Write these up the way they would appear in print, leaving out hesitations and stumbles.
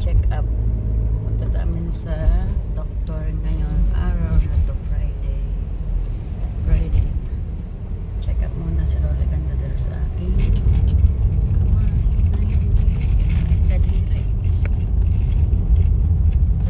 check up. Punta namin sa doktor ngayon araw na to, Friday. Check up muna si Lola Ganda dahil sa akin. Daliri.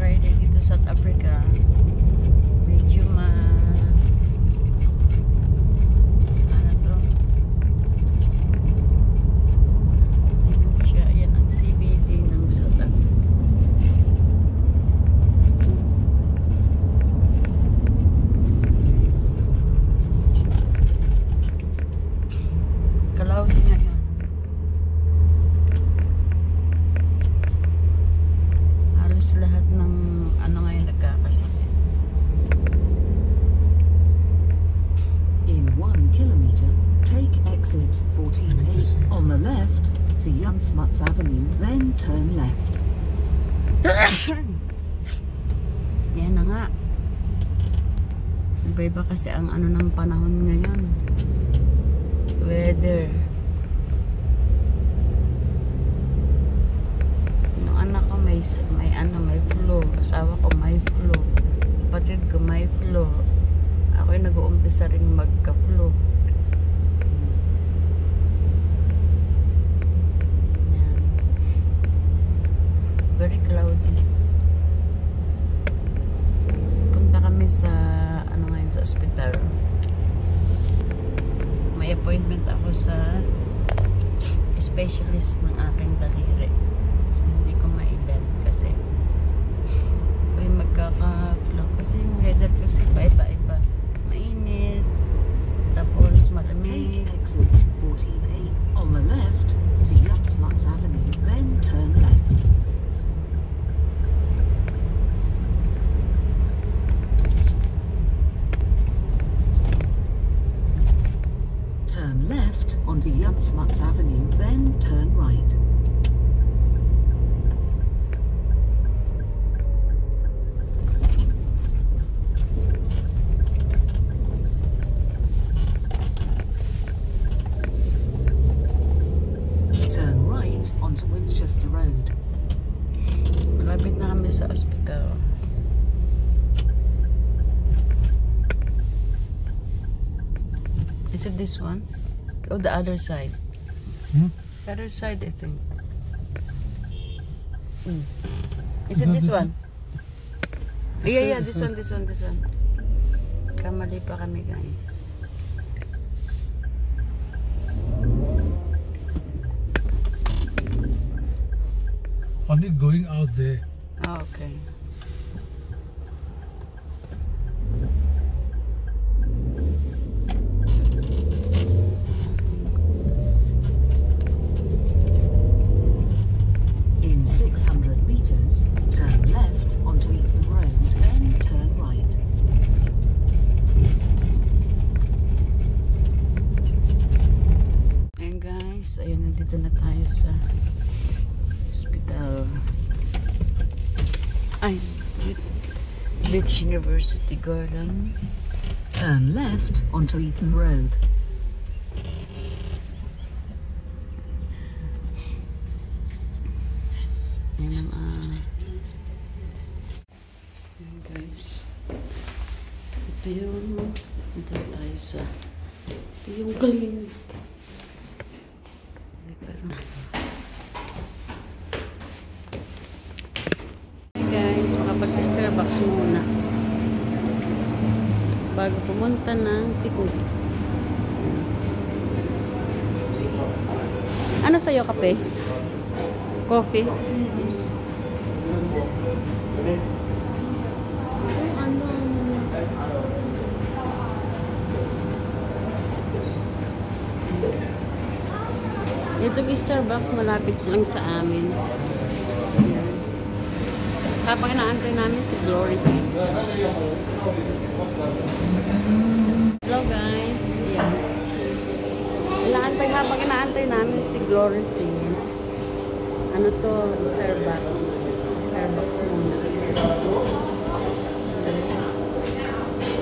Friday dito sa South Africa. Medyo exit 14A on the left to Jan Smuts Avenue, then turn left. Yan na nga. Iba-iba kasi ang ano ng panahon ngayon. Weather. Yung anak ko may flu. Asawa ko may flu. Kapatid ko may flu. Ako'y nag-uumpisa rin magka-flu. Very cloudy. Punta kami sa ngayon sa ospital. May appointment ako sa specialist ng aking daliri. So hindi ko ma-event kasi may magkaka-flu kasi yung weather kasi iba-iba. Mainit, tapos malamig. Take exit 14A on the left to Jan Smuts Avenue, then turn left. Turn left onto Jan Smuts Avenue, then turn right. Turn right onto Winchester Road. Malapit na kami sa ospital. Is it this one? Or the other side? The other side, I think. Is it this one? Yeah, this one. Kamali pa kami, guys. Only going out there. Oh, okay. In 600 meters, turn left onto Eaton Road, then turn right. Ayan guys, ayun, nandito na tayo sa hospital. Ay, Beach University Garden. Turn left onto Eaton Road. Ayan ang ayan guys. Ito tayo sa ito yung clinic. Hey guys, makapag-Starbucks muna bago pumunta ng picnic. Ano sa'yo, kape? Coffee? Itong Starbucks malapit lang sa amin. Habang inaantay namin si Glory. Hello guys. Ayan. Habang inaantay namin si Glory. Ano to? Starbucks. Starbucks muna.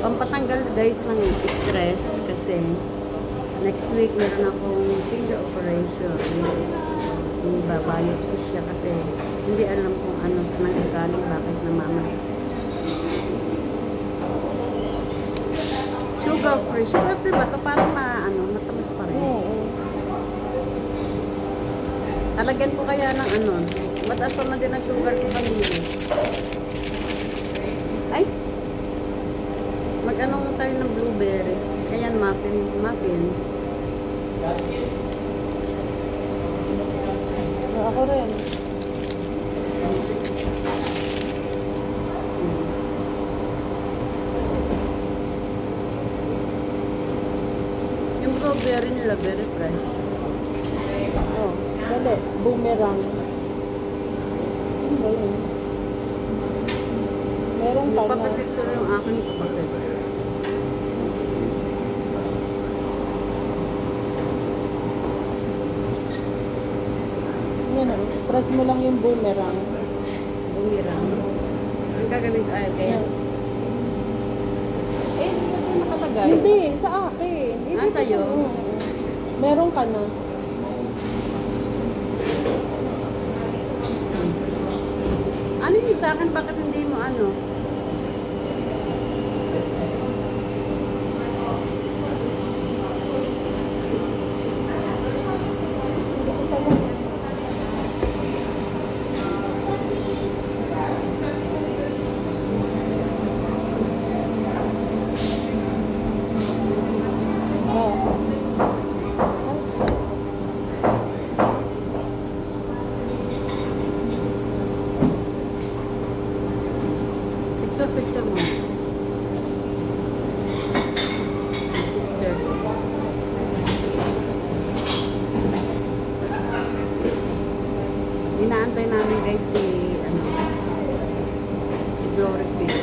Pampatanggal guys ng stress kasi next week meron akong finger operation. Babiopsy siya kasi hindi alam kung ano sa nanggagaling, bakit namamatay. Sugar free. Sugar free ba ito? Parang matamis pa rin. Talagyan ko kaya ng mataas pa man din ang sugar ko kanina. Ay! Mag-ano tayo ng blueberry. Ayan, muffin. Ako rin. Yung blueberry nila, very fresh. Oh, dali. Boomerang. Ano ba yun? Meron ka na. Nagpapapicture yung aking kapatid. Yan o. Press mo lang yung boomerang. Bumirang. Ang gagawin ay kaya. Eh, hindi na tayo nakalagay. Hindi, sa akin. Hindi sa'yo? Meron ka na. Ano yung sa akin? Bakit hindi mo ano? Picture mo. Sister. Inaantay namin guys si Glory Phil.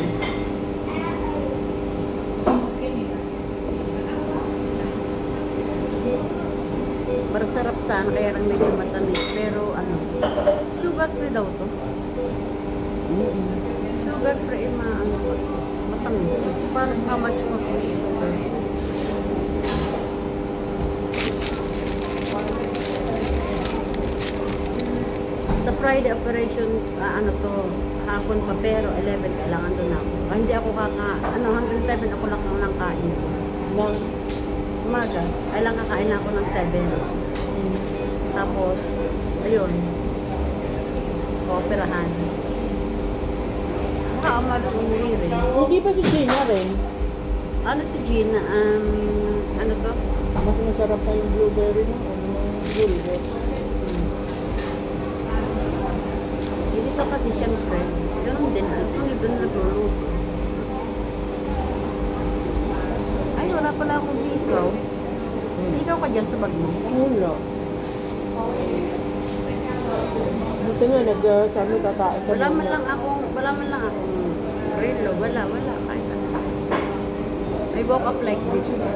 Parang sarap sana, kaya lang medyo matamis. Pero sugar free daw to. Sugar free, matamis. Parang how much more sugar? Sa Friday operation, hapon pa, pero 11 kailangan doon ako. Hindi ako hanggang 7 ako lang kain. Umaga, kailangan kakain ako ng 7. Tapos, ayun, kooperahan. Baka umuwi rin. Hindi ba si Gina rin? Ano si Gina? Ano to? Mas masarap pa yung blueberry mo. Bulbo. Dito kasi siyempre, ganun din. Ang doon nagluluto. Ay, wala pala akong ikaw. Ikaw ka dyan sa bag mo. Wala. Buti nga, sabi tataan ka. Wala man lang akong relo. Wala. Kahit ano. I woke up like this.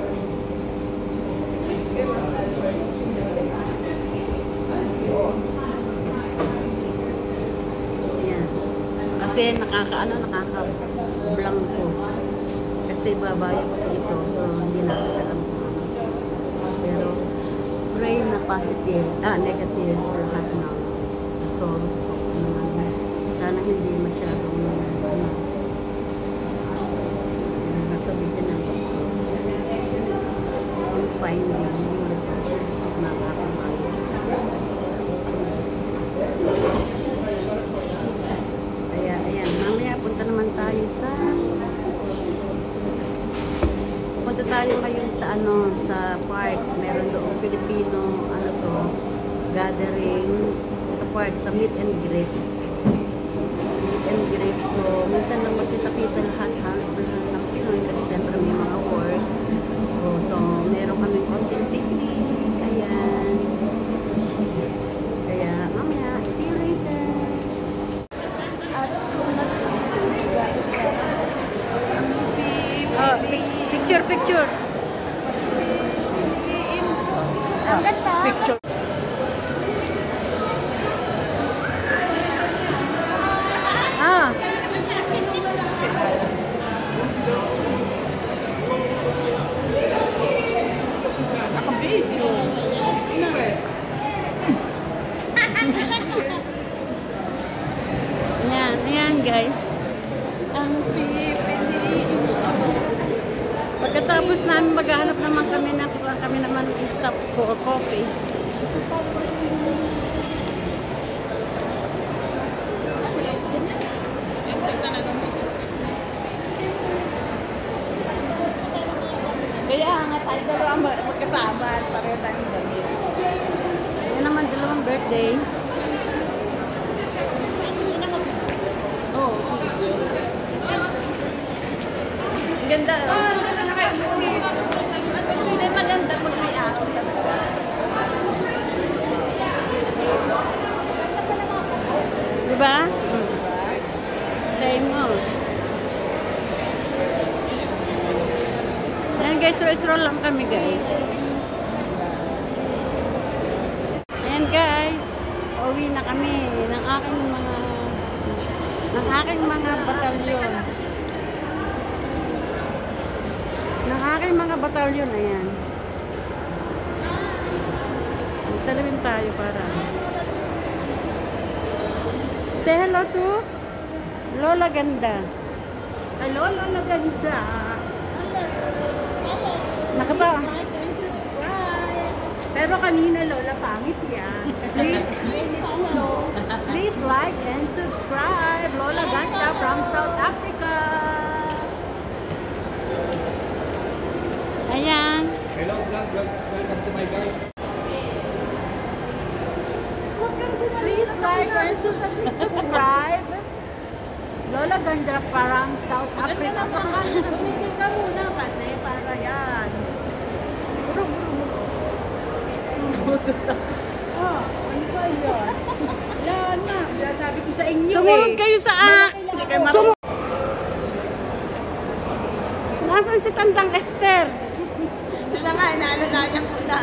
Ayan. Kasi nakaka-blanco. Kasi babayo ko sa ito. So, hindi na alam ko. Pero, pray na positive. Negative for lahat na. So, sana hindi masyadong nasabihin ng finding yung result na nakakamayos. Kaya, ayan, mamaya punta naman tayo ngayon sa park. Meron doon Filipino, gathering sa park, sa meet and greet. So, minsan lang magkita-kita lahat, halos na ng Pinoy, kasi siyempre may mga work. So, meron kami konting picnic, kaya mamaya, see you later. Picture. Ang ganda. Picture. kami na kung saan kami naman stop for coffee. Kaya nga tayo dalawang magkasama at pareho tayong ganyan. Yan naman dalawang birthday. Oo. Ang ganda. Hindi maganda pag may ako talaga. Diba? Same mo. Ayan guys, stroll lang kami guys. Ayan guys, uwi na kami ng aking mga batalyon. Ng aking mga batalyon, ayan. Salawin tayo para. Say hello to Lola Ganda. Hello, Lola Ganda. Nakatawa. Like and subscribe. Pero kanina, Lola, pangit yan. Please like and subscribe. Lola Ganda from South Africa. Ayan. Hello vlog, welcome to my guys. Please like and subscribe. Lola Ganda from South Africa. Tumigil ka muna kasi para yan. Oh, ano ba yan? Yan na. Sabi ko sa inyo Sumunod kayo sa Hindi kayo Sumunod. Nasaan si Tandang Esther? Hindi na nga, inaalalayan ko na.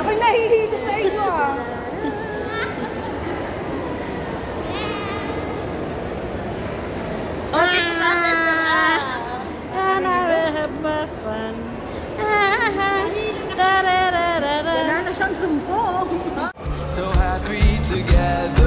Ako'y nahihilo sa inyo ah. Okay, And I will have my fun. wala na siyang sumpong. So happy together.